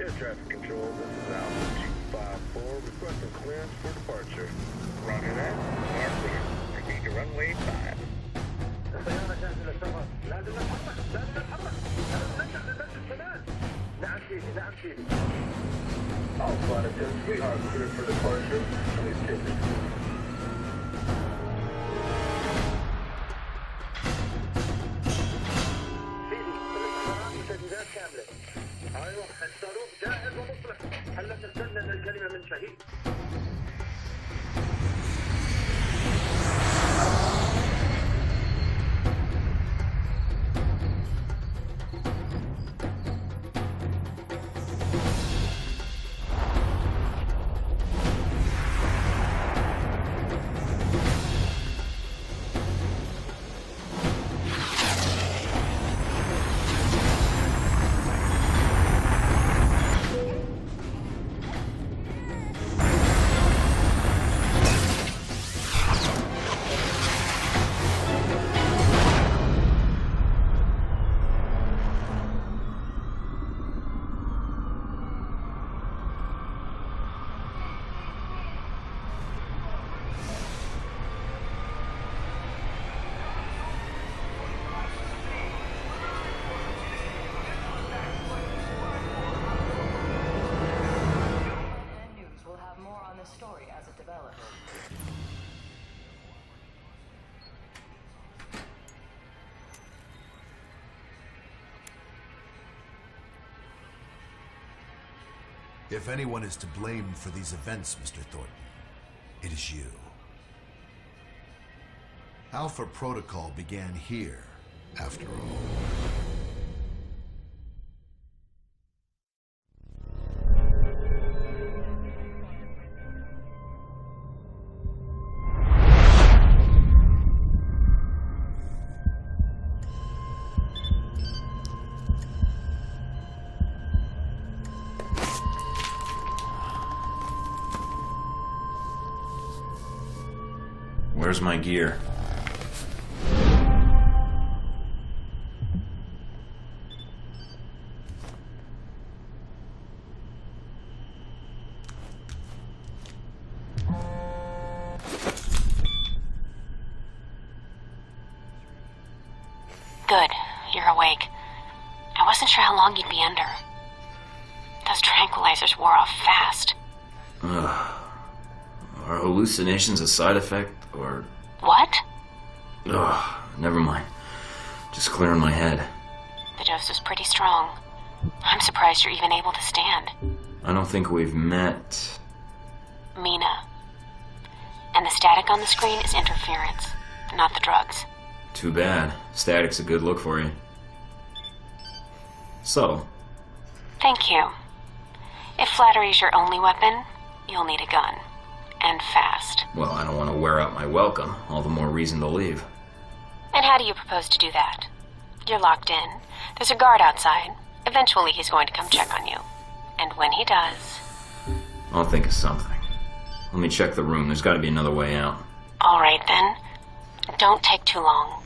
Air traffic control, this is Alpha 254, requesting clearance for departure. Roger that. Mark clear. Proceed to runway 5. الطيارة جاهزة للسفر. لازم نتحرك، لازم نتحرك. لازم نرجع للبلد الشمال. نعم سيدي، نعم سيدي. Alpha 10, we are clear for departure. Please take it. سيدي، الاستخبارات وتجهيزات كاملة. ايوه، الصاروخ جاهز ومطلق. هلا تستنى الكلمة من شهيد. Story as it develops. If anyone is to blame for these events, Mr. Thornton, it is you. Alpha Protocol began here, after all. Where's my gear? Good. You're awake. I wasn't sure how long you'd be under. Those tranquilizers wore off fast. Are hallucinations a side effect, or... What? Never mind. Just clearing my head. The dose was pretty strong. I'm surprised you're even able to stand. I don't think we've met... Mina. And the static on the screen is interference, not the drugs. Too bad. Static's a good look for you. So? Thank you. If flattery's your only weapon, you'll need a gun. And fast. Well, I don't want to wear out my welcome. All the more reason to leave. And how do you propose to do that? You're locked in. There's a guard outside. Eventually he's going to come check on you. And when he does... I'll think of something. Let me check the room. There's got to be another way out. All right, then. Don't take too long.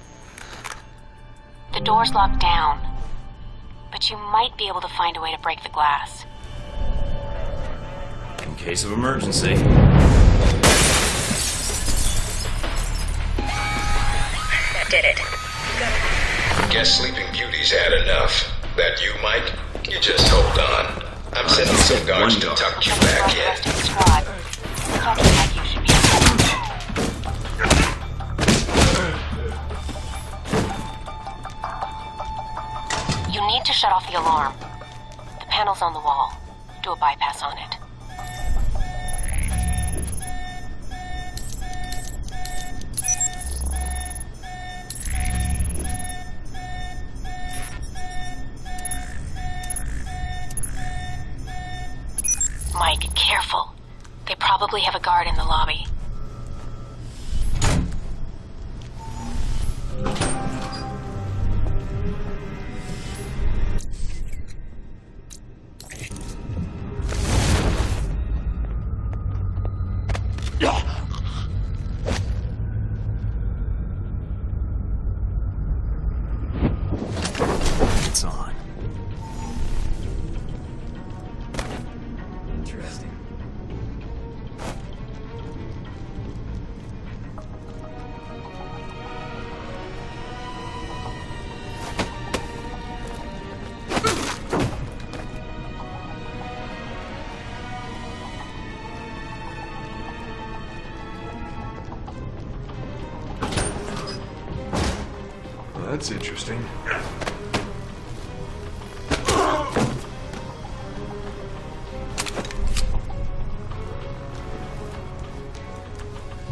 The door's locked down. But you might be able to find a way to break the glass. In case of emergency. That did it. Guess Sleeping Beauty's had enough. That you, Mike? You just hold on. I'm sending some guards to tuck you back in. You need to shut off the alarm. The panel's on the wall. Do a bypass on it. Mike, careful. They probably have a guard in the lobby. It's on. interesting. That's interesting.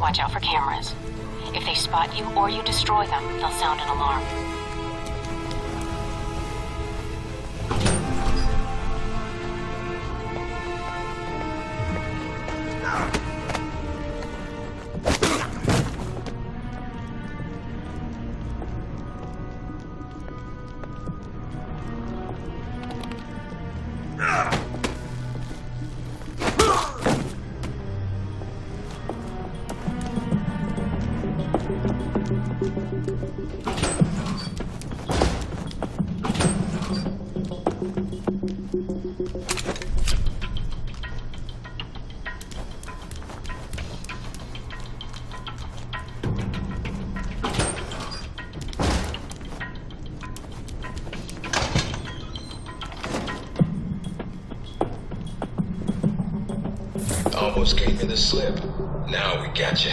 Watch out for cameras. If they spot you or you destroy them, they'll sound an alarm. Almost gave me the slip. Now we got you.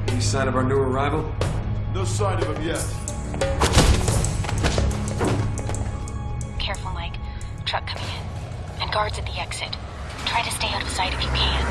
Any sign of our new arrival? No sign of him yet. Careful, Mike. Truck coming in. And guards at the exit. Try to stay out of sight if you can.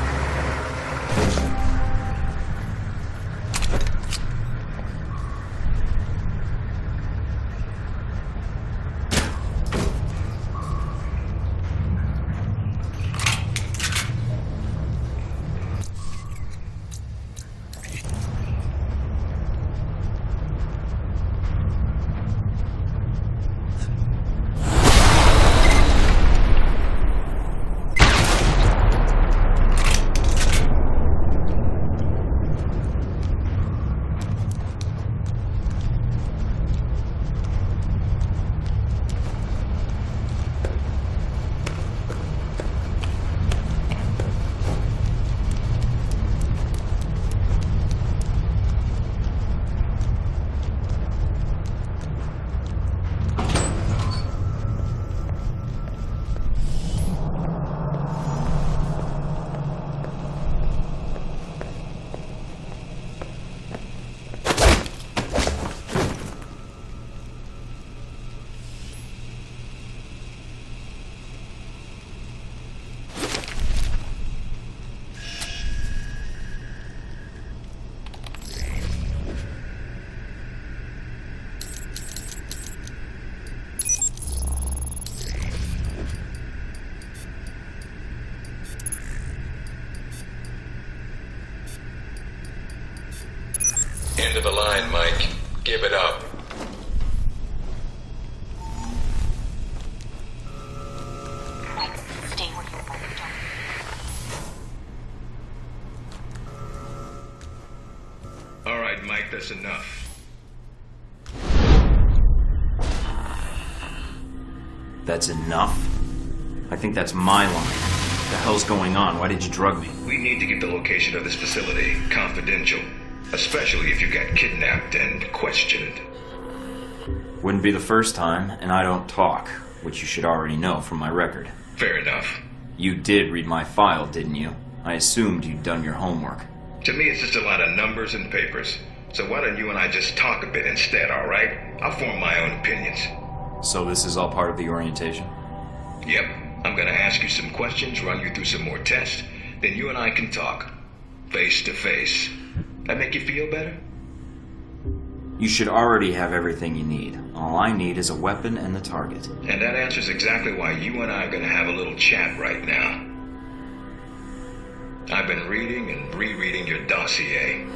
End of the line, Mike. Give it up. Mike, stay where you are. Don't. All right, Mike, that's enough. That's enough? I think that's my line. What the hell's going on? Why did you drug me? We need to get the location of this facility confidential, especially if you got kidnapped and questioned. Wouldn't be the first time, and I don't talk, which you should already know from my record. Fair enough. You did read my file, didn't you? I assumed you'd done your homework. To me, it's just a lot of numbers and papers. So why don't you and I just talk a bit instead, all right? I'll form my own opinions. So this is all part of the orientation? Yep. I'm gonna ask you some questions, run you through some more tests, then you and I can talk. Face to face. That make you feel better? You should already have everything you need. All I need is a weapon and the target. And that answers exactly why you and I are gonna have a little chat right now. I've been reading and rereading your dossier.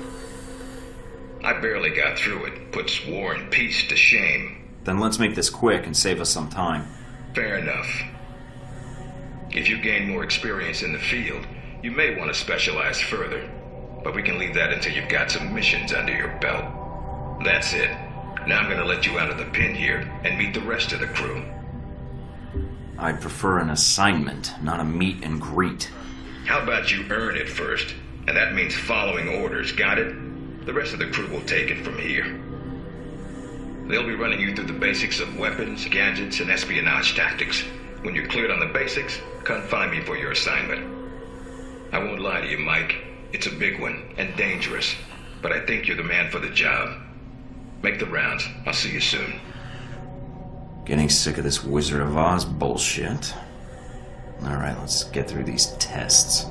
I barely got through it. Puts war and peace to shame. Then let's make this quick and save us some time. Fair enough. If you gain more experience in the field, you may want to specialize further. But we can leave that until you've got some missions under your belt. That's it. Now I'm gonna let you out of the pin here and meet the rest of the crew. I'd prefer an assignment, not a meet and greet. How about you earn it first? And that means following orders, got it? The rest of the crew will take it from here. They'll be running you through the basics of weapons, gadgets, and espionage tactics. When you're cleared on the basics, come find me for your assignment. I won't lie to you, Mike. It's a big one, and dangerous. But I think you're the man for the job. Make the rounds. I'll see you soon. Getting sick of this Wizard of Oz bullshit. Alright, let's get through these tests.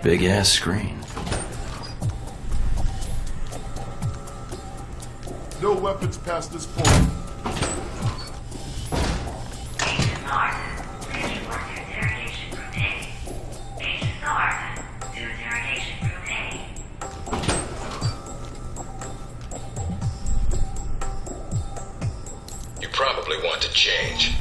Big ass screen. No weapons past this point. You probably want to change.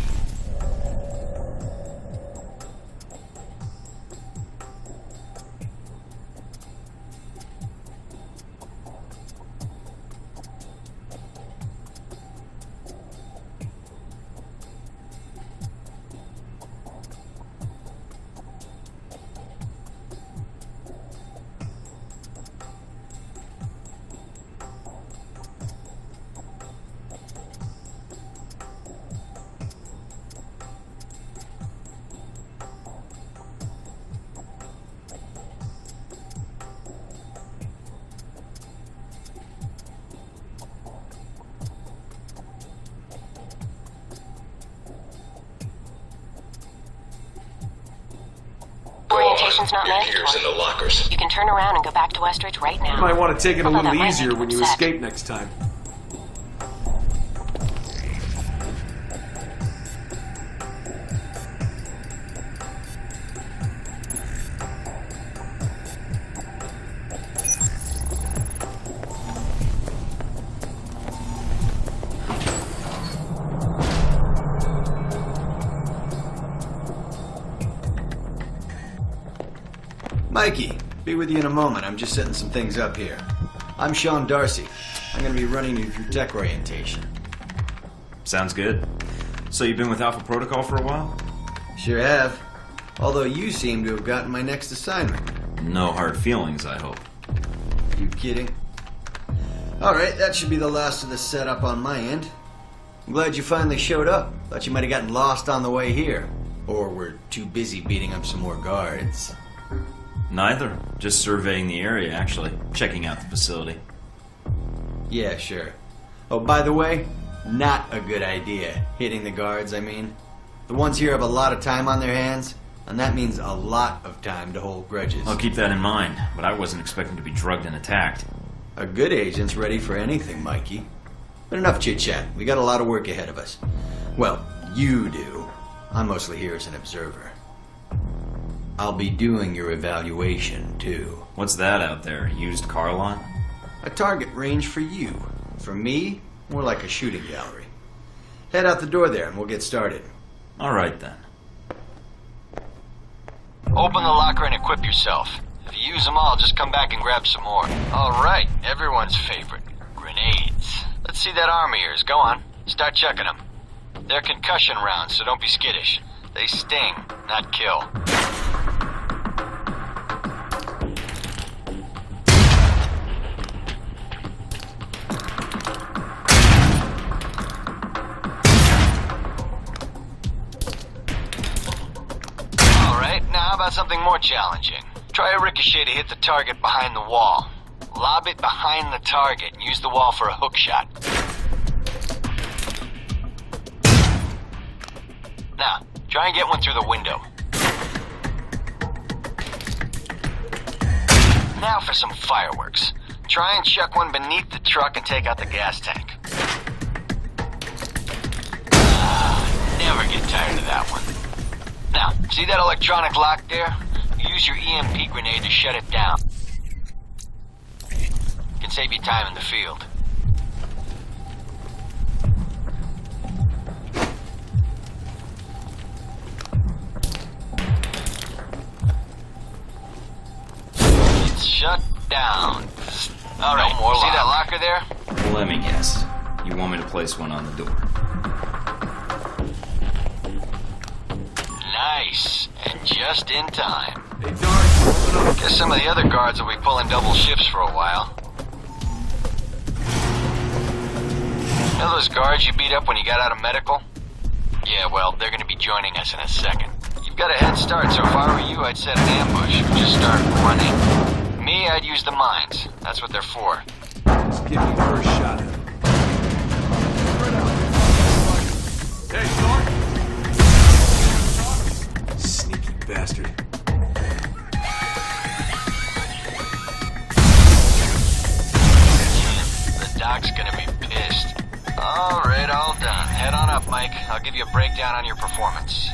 Orientation's not Your gears in the mandatory. lockers. You can turn around and go back to Westridge right now. You might want to take it a Although little that might easier make when them you upset. escape next time. Mikey, be with you in a moment. I'm just setting some things up here. I'm Sean Darcy. I'm going to be running you through tech orientation. Sounds good. So you've been with Alpha Protocol for a while? Sure have. Although you seem to have gotten my next assignment. No hard feelings, I hope. You kidding? Alright, that should be the last of the setup on my end. I'm glad you finally showed up. Thought you might have gotten lost on the way here. Or were too busy beating up some more guards. Neither. Just surveying the area, actually. Checking out the facility. Yeah, sure. Oh, by the way, not a good idea. Hitting the guards, I mean. The ones here have a lot of time on their hands, and that means a lot of time to hold grudges. I'll keep that in mind, but I wasn't expecting to be drugged and attacked. A good agent's ready for anything, Mikey. But enough chit-chat. We got a lot of work ahead of us. Well, you do. I'm mostly here as an observer. I'll be doing your evaluation, too. What's that out there? Used car lot? A target range for you. For me, more like a shooting gallery. Head out the door there and we'll get started. All right, then. Open the locker and equip yourself. If you use them all, just come back and grab some more. All right, everyone's favorite. Grenades. Let's see that arm of yours. Go on. Start chucking them. They're concussion rounds, so don't be skittish. They sting, not kill. Now, how about something more challenging? Try a ricochet to hit the target behind the wall. Lob it behind the target and use the wall for a hook shot. Now, try and get one through the window. Now for some fireworks. Try and chuck one beneath the truck and take out the gas tank. Never get tired of that one. Now, see that electronic lock there? Use your EMP grenade to shut it down. Can save you time in the field. It's shut down. All right, no more see that locker there? Let me guess. You want me to place one on the door? Nice. And just in time. Hey, Dart, Guess some of the other guards will be pulling double shifts for a while. You know those guards you beat up when you got out of medical? Yeah, well, they're gonna be joining us in a second. You've got a head start, so if I were you, I'd set an ambush. Just start running. Me, I'd use the mines. That's what they're for. just give me first shot. Hey, Dart! Sneaky bastard. The doc's gonna be pissed. All right, all done. Head on up, Mike. I'll give you a breakdown on your performance.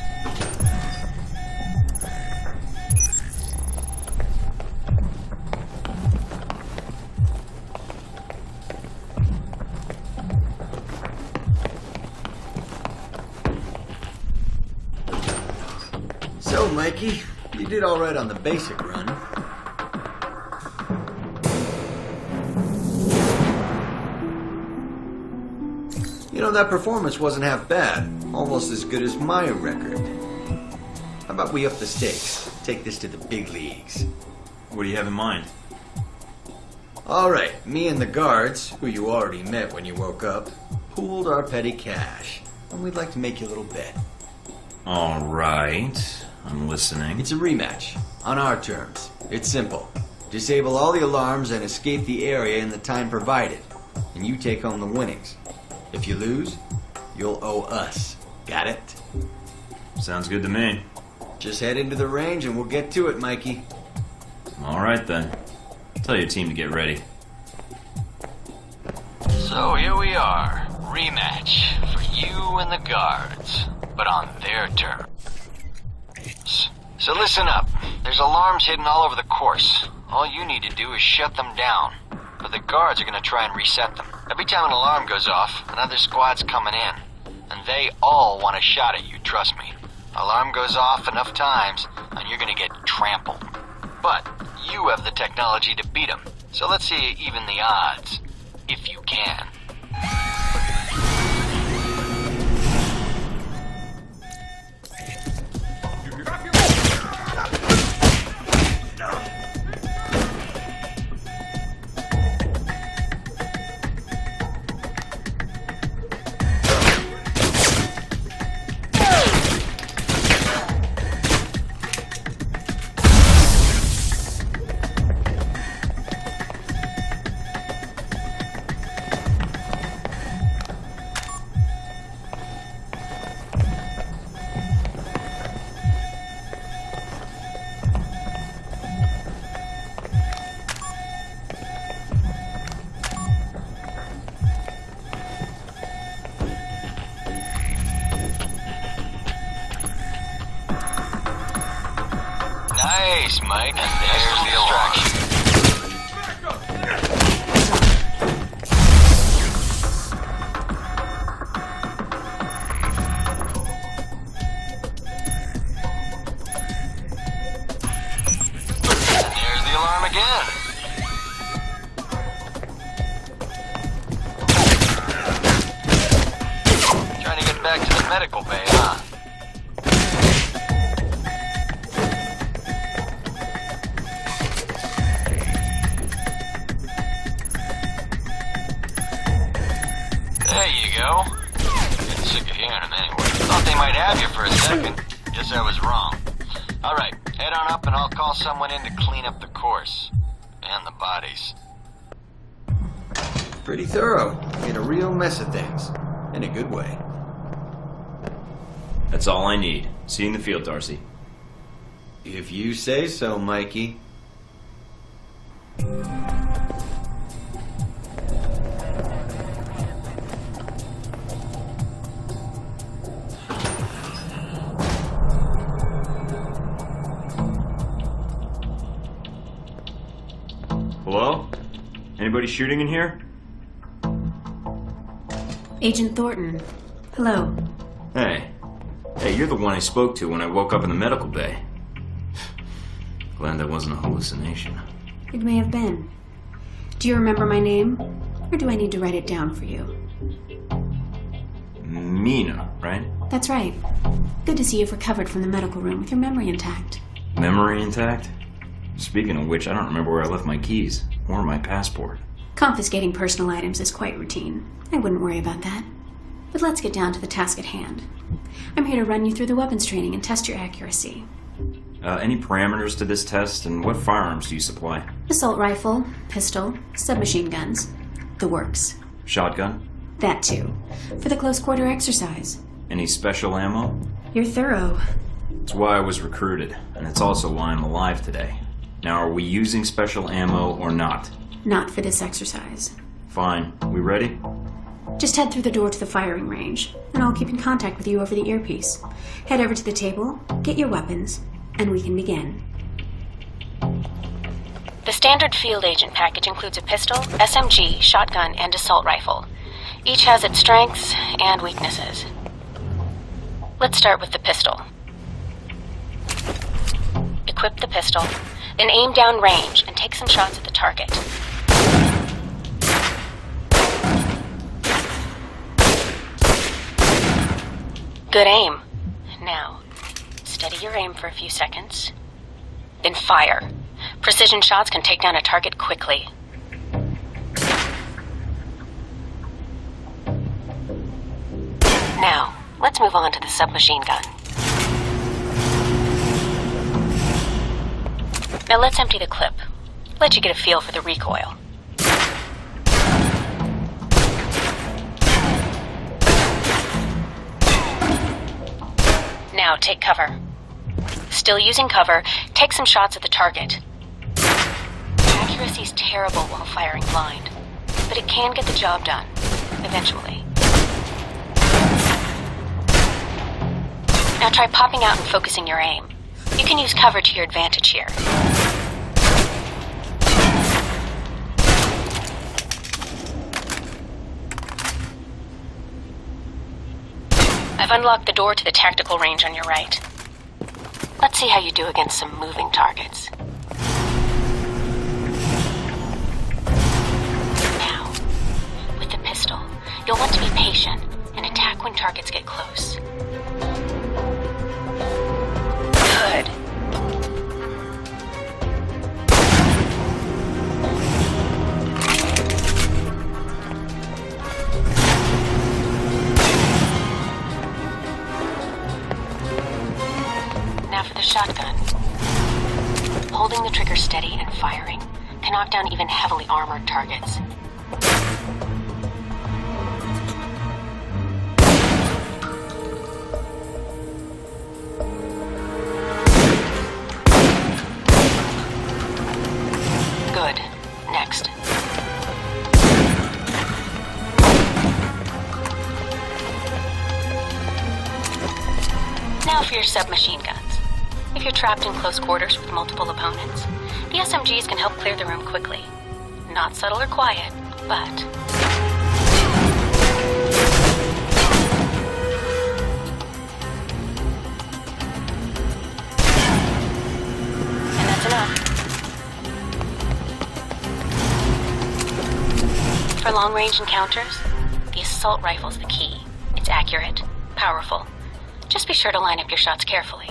So, Mikey, you did all right on the basic run. You know, that performance wasn't half bad. Almost as good as my record. How about we up the stakes? Take this to the big leagues. What do you have in mind? All right, me and the guards, who you already met when you woke up, pooled our petty cash. And we'd like to make you a little bet. All right. I'm listening. It's a rematch, on our terms. It's simple. Disable all the alarms and escape the area in the time provided. And you take home the winnings. If you lose, you'll owe us. Got it? Sounds good to me. Just head into the range and we'll get to it, Mikey. All right, then. Tell your team to get ready. So here we are. Rematch for you and the guards, but on their terms. So listen up. There's alarms hidden all over the course. All you need to do is shut them down. But the guards are going to try and reset them. Every time an alarm goes off, another squad's coming in. And they all want a shot at you, trust me. Alarm goes off enough times, and you're going to get trampled. But you have the technology to beat them. So let's see you even the odds. If you can. Nice, Mike. And there's the distraction. And there's the alarm again. Trying to get back to the medical bay, huh? There you go. Getting sick of hearing them anyway. Thought they might have you for a second. Guess I was wrong. Alright, head on up and I'll call someone in to clean up the course. And the bodies. Pretty thorough. Made a real mess of things. In a good way. That's all I need. See you in the field, Darcy. If you say so, Mikey. Anybody shooting in here? Agent Thornton. Hello. Hey. Hey, you're the one I spoke to when I woke up in the medical bay. Glad that wasn't a hallucination. It may have been. Do you remember my name? Or do I need to write it down for you? Mina, right? That's right. Good to see you've recovered from the medical room with your memory intact. Memory intact? Speaking of which, I don't remember where I left my keys or my passport. Confiscating personal items is quite routine. I wouldn't worry about that. But let's get down to the task at hand. I'm here to run you through the weapons training and test your accuracy. Any parameters to this test, and what firearms do you supply? Assault rifle, pistol, submachine guns. The works. Shotgun? That too. For the close quarter exercise. Any special ammo? You're thorough. It's why I was recruited, and it's also why I'm alive today. Now, are we using special ammo or not? Not for this exercise. Fine. We ready? Just head through the door to the firing range, and I'll keep in contact with you over the earpiece. Head over to the table, get your weapons, and we can begin. The standard field agent package includes a pistol, SMG, shotgun, and assault rifle. Each has its strengths and weaknesses. Let's start with the pistol. Equip the pistol, then aim down range and take some shots at the target. Good aim. Now, steady your aim for a few seconds. Then fire. Precision shots can take down a target quickly. Now, let's move on to the submachine gun. Now let's empty the clip. Let you get a feel for the recoil. Now take cover. Still using cover, take some shots at the target. Accuracy's terrible while firing blind, but it can get the job done, eventually. Now try popping out and focusing your aim. You can use cover to your advantage here. I've unlocked the door to the tactical range on your right. Let's see how you do against some moving targets. Now, with the pistol, you'll want to be patient and attack when targets get close. Good. Now for the shotgun. Holding the trigger steady and firing can knock down even heavily armored targets. Good. Next. Now for your submachine guns. If you're trapped in close quarters with multiple opponents, the SMGs can help clear the room quickly. Not subtle or quiet, but... And that's enough. For long-range encounters, the assault rifle's the key. It's accurate, powerful. Just be sure to line up your shots carefully.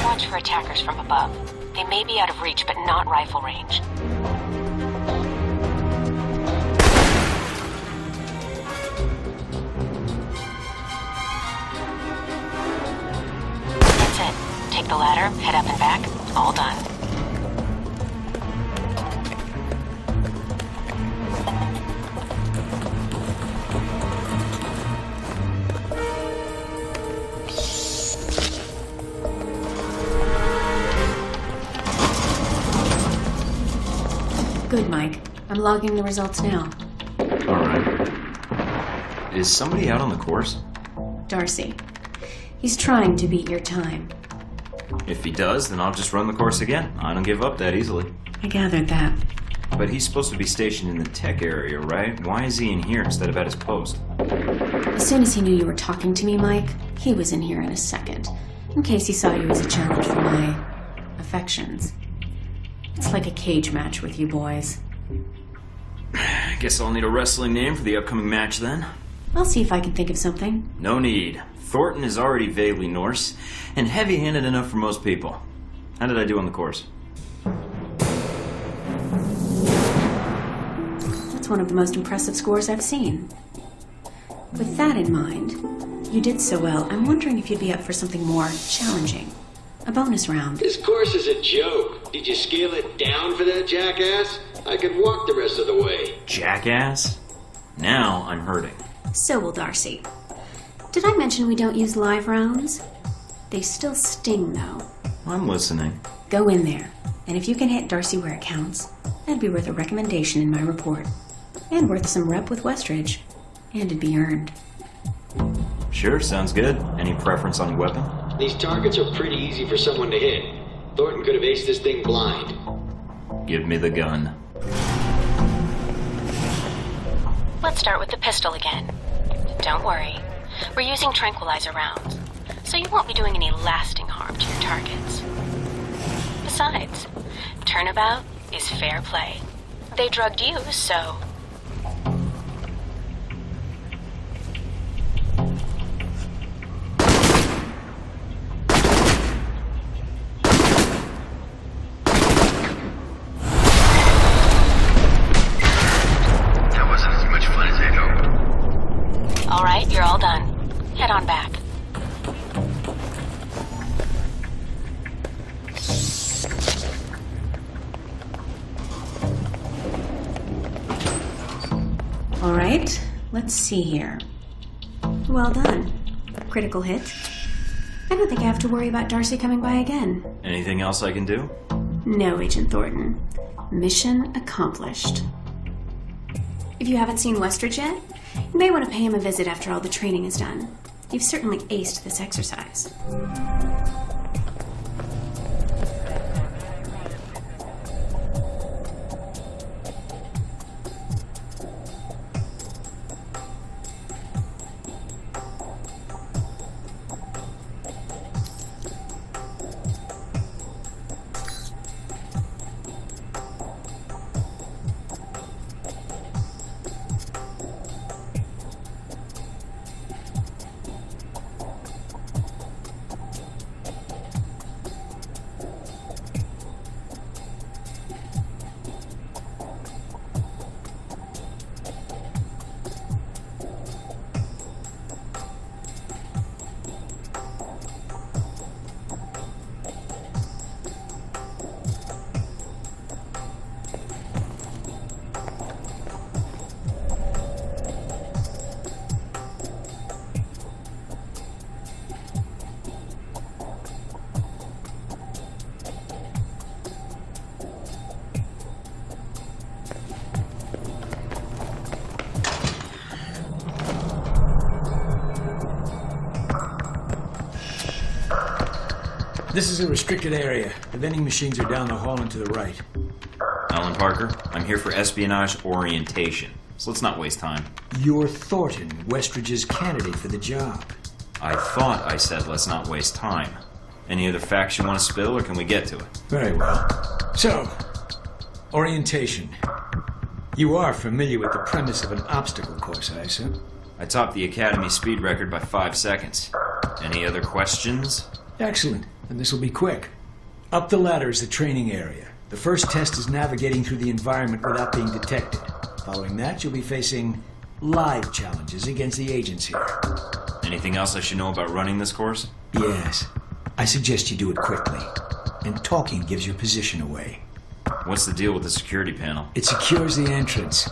Watch for attackers from above. They may be out of reach, but not rifle range. That's it. Take the ladder, head up and back. All done. Good, Mike. I'm logging the results now. Alright. Is somebody out on the course? Darcy. He's trying to beat your time. If he does, then I'll just run the course again. I don't give up that easily. I gathered that. But he's supposed to be stationed in the tech area, right? Why is he in here instead of at his post? As soon as he knew you were talking to me, Mike, he was in here in a second, in case he saw you as a challenge for my affections. It's like a cage match with you boys. I guess I'll need a wrestling name for the upcoming match then. I'll see if I can think of something. No need. Thornton is already vaguely Norse, and heavy-handed enough for most people. How did I do on the course? That's one of the most impressive scores I've seen. With that in mind, you did so well, I'm wondering if you'd be up for something more challenging. A bonus round. This course is a joke. Did you scale it down for that jackass? I could walk the rest of the way. Jackass? Now I'm hurting. So will Darcy. Did I mention we don't use live rounds? They still sting, though. I'm listening. Go in there, and if you can hit Darcy where it counts, that'd be worth a recommendation in my report. And worth some rep with Westridge. And it'd be earned. Sure, sounds good. Any preference on weapon? These targets are pretty easy for someone to hit. Thornton could have aced this thing blind. Give me the gun. Let's start with the pistol again. Don't worry. We're using tranquilizer rounds, so you won't be doing any lasting harm to your targets. Besides, turnabout is fair play. They drugged you, so... That wasn't as much fun as I'd hoped. All right, you're all done. Head on back. All right, let's see here. Well done. Critical hit. I don't think I have to worry about Darcy coming by again. Anything else I can do? No, Agent Thornton. Mission accomplished. If you haven't seen Westridge yet, you may want to pay him a visit after all the training is done. You've certainly aced this exercise. This is a restricted area. The vending machines are down the hall and to the right. Alan Parker, I'm here for espionage orientation, so let's not waste time. You're Thornton, Westridge's candidate for the job. I thought I said let's not waste time. Any other facts you want to spill, or can we get to it? Very well. So, orientation. You are familiar with the premise of an obstacle course, I assume? I topped the Academy speed record by 5 seconds. Any other questions? Excellent. And this will be quick. Up the ladder is the training area. The first test is navigating through the environment without being detected. Following that, you'll be facing live challenges against the agents here. Anything else I should know about running this course? Yes. I suggest you do it quickly. And talking gives your position away. What's the deal with the security panel? It secures the entrance.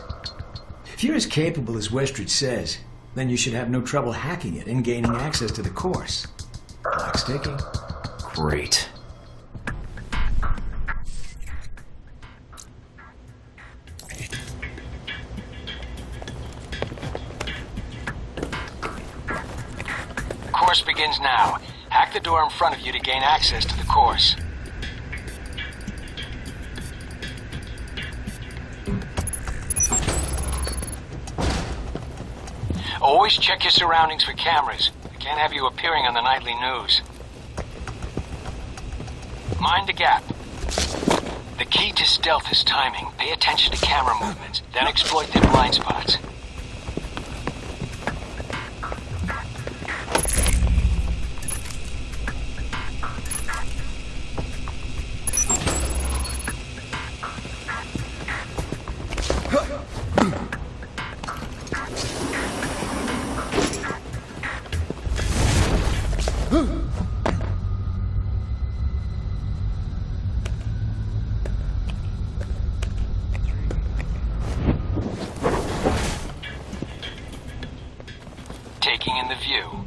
If you're as capable as Westridge says, then you should have no trouble hacking it and gaining access to the course. Clock ticking. Great. commerce begins now. Hack the door in front of you to gain access to the course. Always check your surroundings for cameras. I can't have you appearing on the nightly news. Mind the gap. The key to stealth is timing. Pay attention to camera movements, then exploit their blind spots. Taking in the view.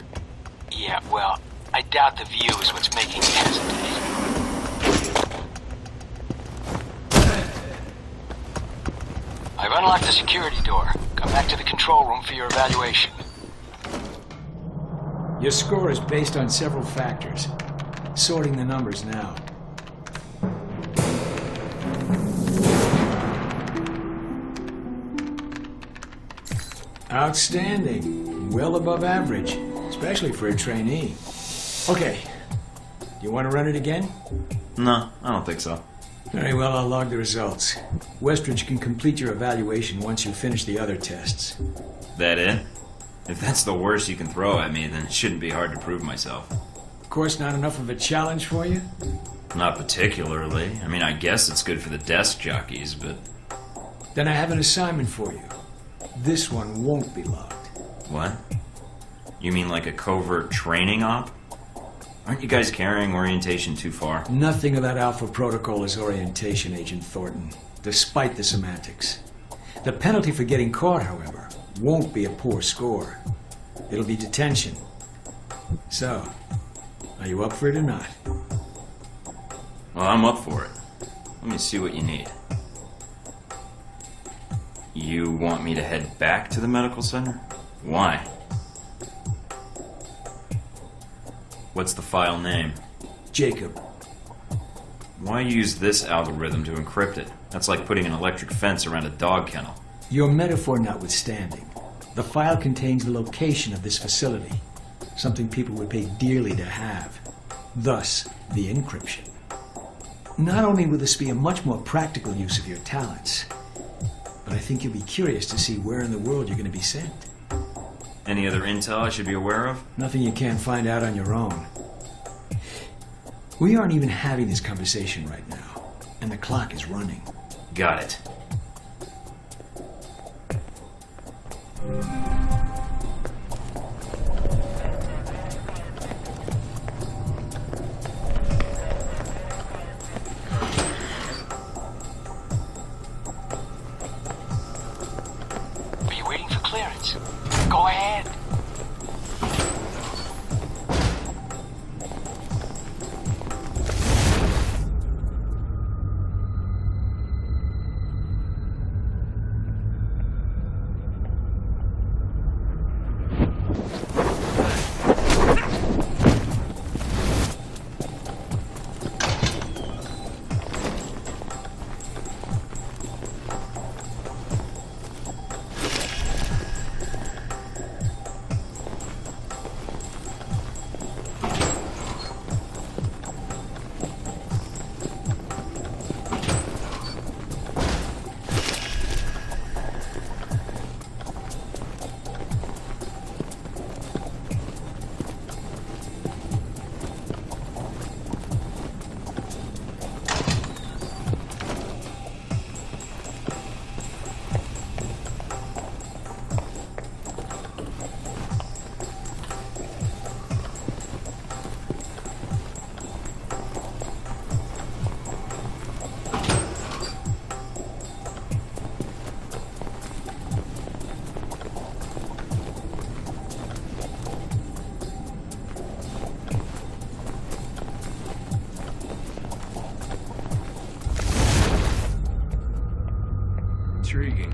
Yeah, well, I doubt the view is what's making you hesitate. I've unlocked the security door. Come back to the control room for your evaluation. Your score is based on several factors. Sorting the numbers now. Outstanding. Well above average, especially for a trainee. Okay. You want to run it again? No, I don't think so. Very well, I'll log the results. Westridge can complete your evaluation once you finish the other tests. That it? If that's the worst you can throw at me, then it shouldn't be hard to prove myself. Of course, not enough of a challenge for you? Not particularly. I mean, I guess it's good for the desk jockeys, but... Then I have an assignment for you. This one won't be logged. What? You mean like a covert training op? Aren't you guys carrying orientation too far? Nothing about Alpha Protocol is orientation, Agent Thornton, despite the semantics. The penalty for getting caught, however, won't be a poor score. It'll be detention. So, are you up for it or not? Well, I'm up for it. Let me see what you need. You want me to head back to the medical center? Why? What's the file name? Jacob. Why use this algorithm to encrypt it? That's like putting an electric fence around a dog kennel. Your metaphor notwithstanding, the file contains the location of this facility, something people would pay dearly to have. Thus, the encryption. Not only will this be a much more practical use of your talents, but I think you'll be curious to see where in the world you're going to be sent. Any other intel I should be aware of? Nothing you can't find out on your own. We aren't even having this conversation right now, and the clock is running. Got it. Are you waiting for clearance? Go ahead. Intriguing.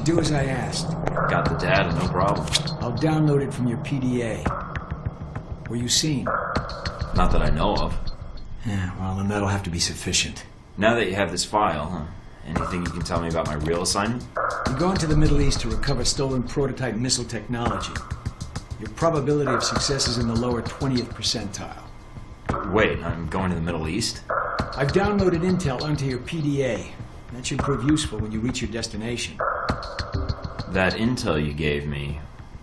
do as I asked. Got the data, no problem. I'll download it from your PDA. Were you seen? Not that I know of. Yeah, well, then that'll have to be sufficient. Now that you have this file, anything you can tell me about my real assignment? You're going to the Middle East to recover stolen prototype missile technology. Your probability of success is in the lower 20th percentile. Wait, I'm going to the Middle East? I've downloaded intel onto your PDA. That should prove useful when you reach your destination. That intel you gave me,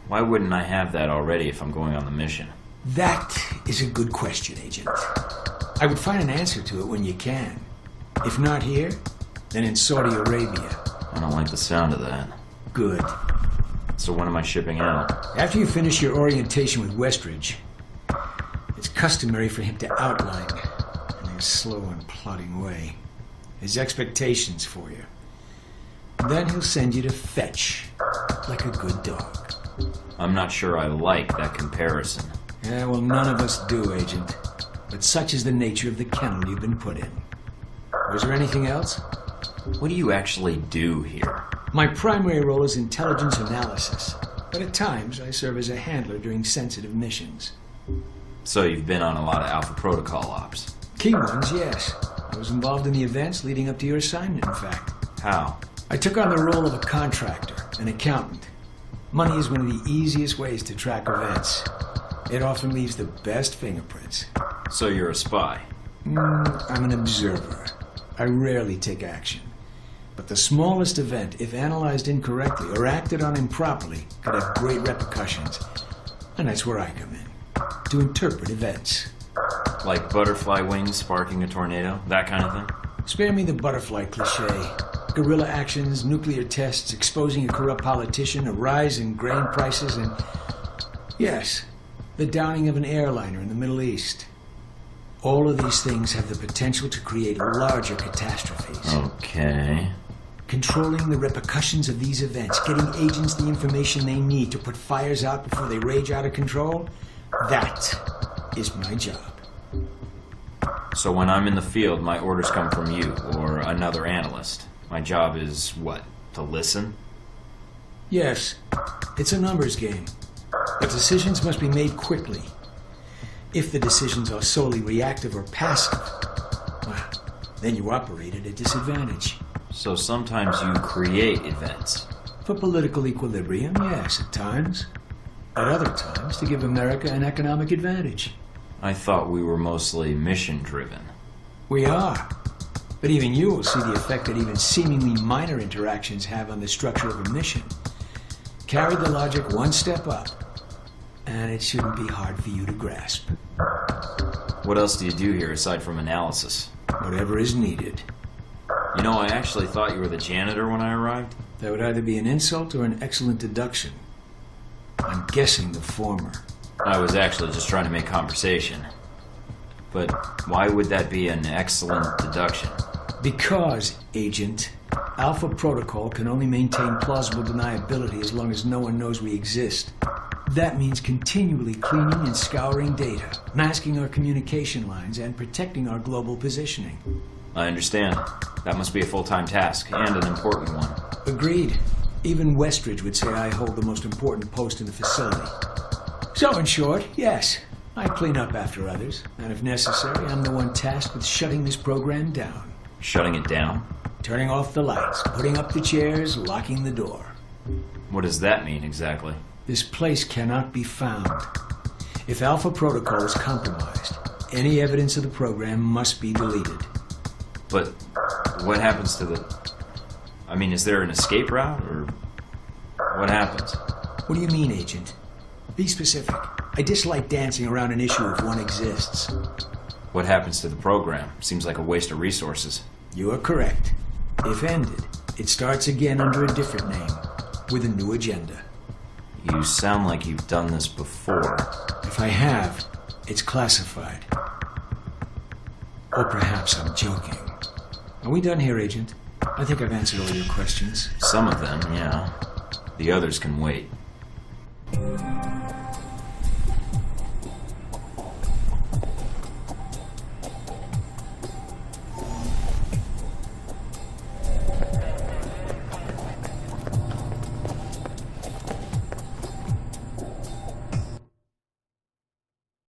why wouldn't I have that already if I'm going on the mission? That is a good question, Agent. I would find an answer to it when you can. If not here, then in Saudi Arabia. I don't like the sound of that. Good. So when am I shipping out? After you finish your orientation with Westridge, it's customary for him to outline, in a slow and plodding way, his expectations for you. And then he'll send you to fetch, like a good dog. I'm not sure I like that comparison. Yeah, well, none of us do, Agent. But such is the nature of the kennel you've been put in. Was there anything else? What do you actually do here? My primary role is intelligence analysis, but at times I serve as a handler during sensitive missions. So you've been on a lot of Alpha Protocol ops? Key ones, yes. I was involved in the events leading up to your assignment, in fact. How? I took on the role of a contractor, an accountant. Money is one of the easiest ways to track events. It often leaves the best fingerprints. So you're a spy? I'm an observer. I rarely take action. But the smallest event, if analyzed incorrectly or acted on improperly, could have great repercussions. And that's where I come in, to interpret events. Like butterfly wings sparking a tornado? That kind of thing? Spare me the butterfly cliché. Guerrilla actions, nuclear tests, exposing a corrupt politician, a rise in grain prices, and... yes, the downing of an airliner in the Middle East. All of these things have the potential to create larger catastrophes. Okay. Controlling the repercussions of these events, getting agents the information they need to put fires out before they rage out of control, that is my job. So when I'm in the field, my orders come from you, or another analyst. My job is, what, to listen? Yes, it's a numbers game. But decisions must be made quickly. If the decisions are solely reactive or passive, well, then you operate at a disadvantage. So sometimes you create events. For political equilibrium, yes, at times. At other times, to give America an economic advantage. I thought we were mostly mission-driven. We are. But even you will see the effect that even seemingly minor interactions have on the structure of a mission. Carry the logic one step up, and it shouldn't be hard for you to grasp. What else do you do here aside from analysis? Whatever is needed. You know, I actually thought you were the janitor when I arrived. That would either be an insult or an excellent deduction. I'm guessing the former. I was actually just trying to make conversation. But why would that be an excellent deduction? Because, Agent, Alpha Protocol can only maintain plausible deniability as long as no one knows we exist. That means continually cleaning and scouring data, masking our communication lines, and protecting our global positioning. I understand. That must be a full-time task, and an important one. Agreed. Even Westridge would say I hold the most important post in the facility. So, in short, yes, I clean up after others, and if necessary, I'm the one tasked with shutting this program down. Shutting it down? Turning off the lights, putting up the chairs, locking the door. What does that mean exactly? This place cannot be found. If Alpha Protocol is compromised, any evidence of the program must be deleted. But what happens to the... I mean, is there an escape route, or what happens? What do you mean, Agent? Be specific. I dislike dancing around an issue if one exists. What happens to the program? Seems like a waste of resources. You are correct. If ended, it starts again under a different name, with a new agenda. You sound like you've done this before. If I have, it's classified. Or perhaps I'm joking. Are we done here, Agent? I think I've answered all your questions. Some of them, yeah. The others can wait.